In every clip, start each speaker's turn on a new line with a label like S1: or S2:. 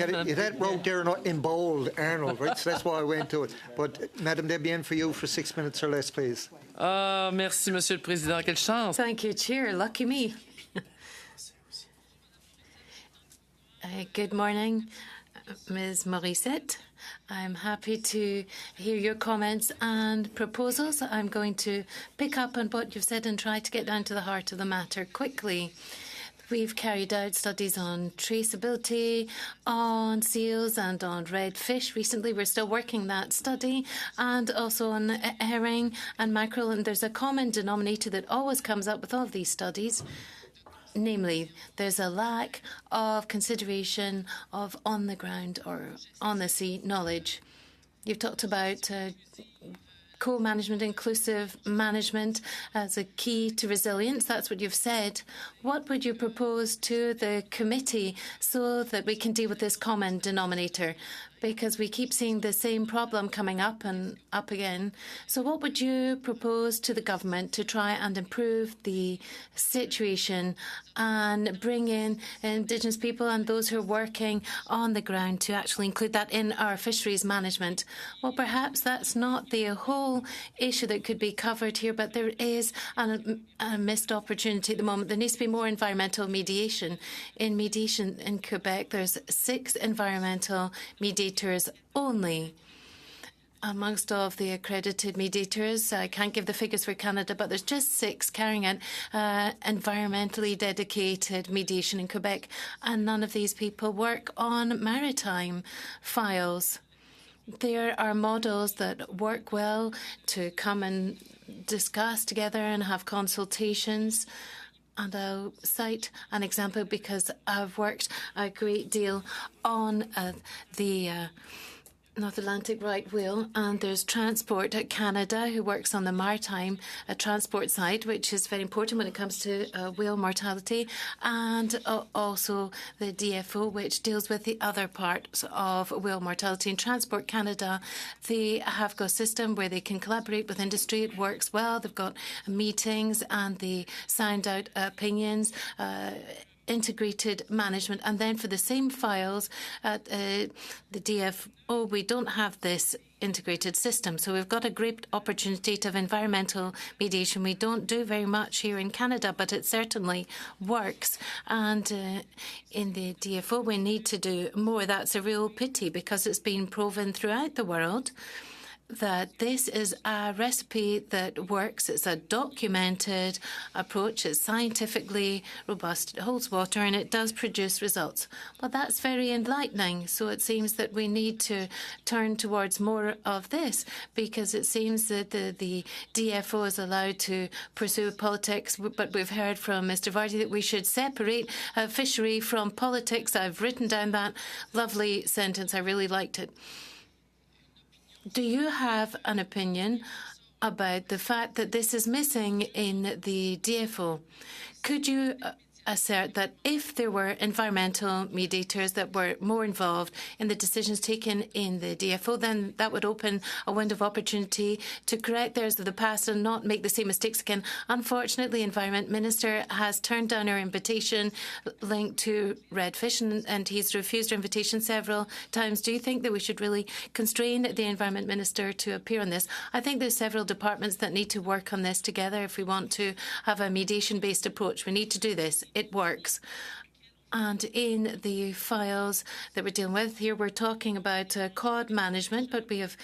S1: that wrote there in bold, Arnold, right? So that's why I went to it. But Madame Debienne, for you, for 6 minutes or less, please.
S2: Merci, Monsieur le Président. Quelle chance.
S3: Thank you, Chair. Lucky me. Good morning, Ms. Morissette. I'm happy to hear your comments and proposals. I'm going to pick up on what you've said and try to get down to the heart of the matter quickly. We've carried out studies on traceability, on seals and on redfish. Recently, we're still working that study, and also on herring and mackerel. And there's a common denominator that always comes up with all of these studies. Namely, there's a lack of consideration of on-the-ground or on-the-sea knowledge. You've talked about co-management, inclusive management as a key to resilience. That's what you've said. What would you propose to the committee so that we can deal with this common denominator? Because we keep seeing the same problem coming up and up again. So what would you propose to the government to try and improve the situation and bring in Indigenous people and those who are working on the ground to actually include that in our fisheries management? Well, perhaps that's not the whole issue that could be covered here, but there is a missed opportunity at the moment. There needs to be more environmental mediation. In mediation in Quebec, there's 6 environmental mediators only amongst all of the accredited mediators. I can't give the figures for Canada, but there's just 6 carrying out environmentally dedicated mediation in Quebec, and none of these people work on maritime files. There are models that work well to come and discuss together and have consultations. And I'll cite an example because I've worked a great deal on the North Atlantic right whale, and there's Transport Canada who works on the maritime transport side, which is very important when it comes to whale mortality, and also the DFO, which deals with the other parts of whale mortality. In Transport Canada, they have got a system where they can collaborate with industry. It works well. They've got meetings and they sound out opinions, integrated management. And then for the same files at the DFO, we don't have this integrated system. So we've got a great opportunity to have environmental mediation. We don't do very much here in Canada, but it certainly works. And in the DFO, we need to do more. That's a real pity because it's been proven throughout the world that this is a recipe that works. It's a documented approach. It's scientifically robust. It holds water and it does produce results. Well, that's very enlightening. So it seems that we need to turn towards more of this because it seems that the DFO is allowed to pursue politics. But we've heard from Mr. Varty that we should separate fishery from politics. I've written down that lovely sentence. I really liked it. Do you have an opinion about the fact that this is missing in the DFO? Could you assert that if there were environmental mediators that were more involved in the decisions taken in the DFO, then that would open a window of opportunity to correct errors of the past and not make the same mistakes again. Unfortunately, the Environment Minister has turned down our invitation linked to redfish, and he's refused our invitation several times. Do you think that we should really constrain the Environment Minister to appear on this? I think there's several departments that need to work on this together if we want to have a mediation-based approach. We need to do this. It works. And in the files that we're dealing with here, we're talking about cod management, but we have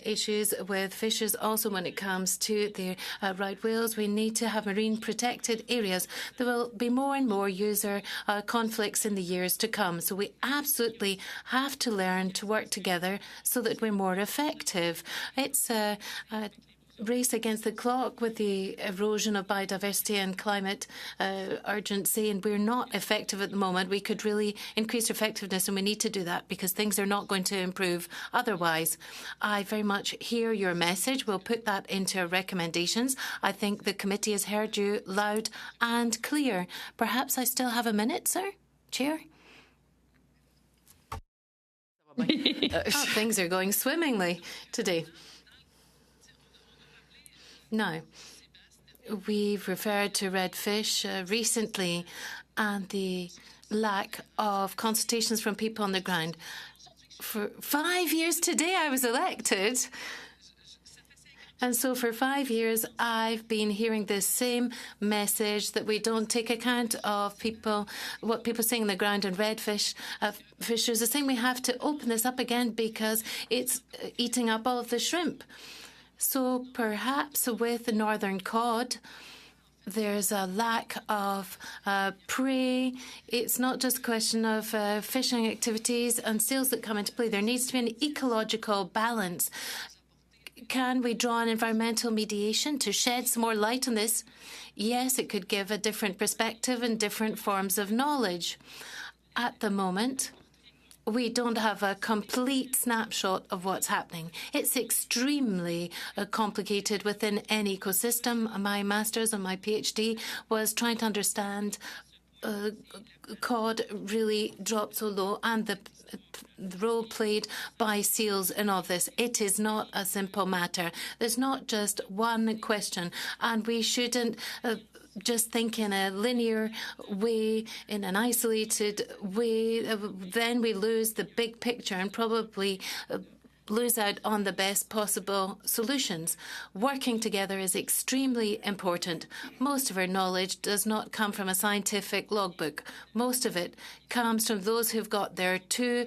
S3: issues with fishes also when it comes to the right whales. We need to have marine protected areas. There will be more and more user conflicts in the years to come. So we absolutely have to learn to work together so that we're more effective. It's a race against the clock with the erosion of biodiversity and climate urgency, and we're not effective at the moment. We could really increase effectiveness, and we need to do that because things are not going to improve otherwise. I very much hear your message. We'll put that into our recommendations. I think the committee has heard you loud and clear. Perhaps I still have a minute, sir? Chair? Things are going swimmingly today. Now, we've referred to redfish recently, and the lack of consultations from people on the ground. For 5 years today, I was elected. And so for 5 years, I've been hearing the same message that we don't take account of what people saying on the ground and redfish fishers are saying we have to open this up again because it's eating up all of the shrimp. So perhaps with the northern cod, there's a lack of prey. It's not just a question of fishing activities and sales that come into play. There needs to be an ecological balance. Can we draw on environmental mediation to shed some more light on this? Yes, it could give a different perspective and different forms of knowledge. At the moment, we don't have a complete snapshot of what's happening. It's extremely complicated within any ecosystem. My master's and my PhD was trying to understand cod really dropped so low and the role played by seals in all this. It is not a simple matter. There's not just one question, and we shouldn't just think in a linear way, in an isolated way. Then we lose the big picture and probably lose out on the best possible solutions. Working together is extremely important. Most of our knowledge does not come from a scientific logbook. Most of it comes from those who've got their 2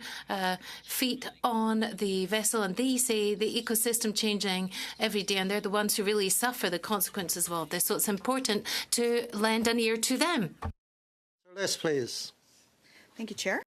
S3: feet on the vessel, and they say the ecosystem changing every day, and they're the ones who really suffer the consequences of all this. So it's important to lend an ear to them.
S1: Les, please.
S4: Thank you, Chair.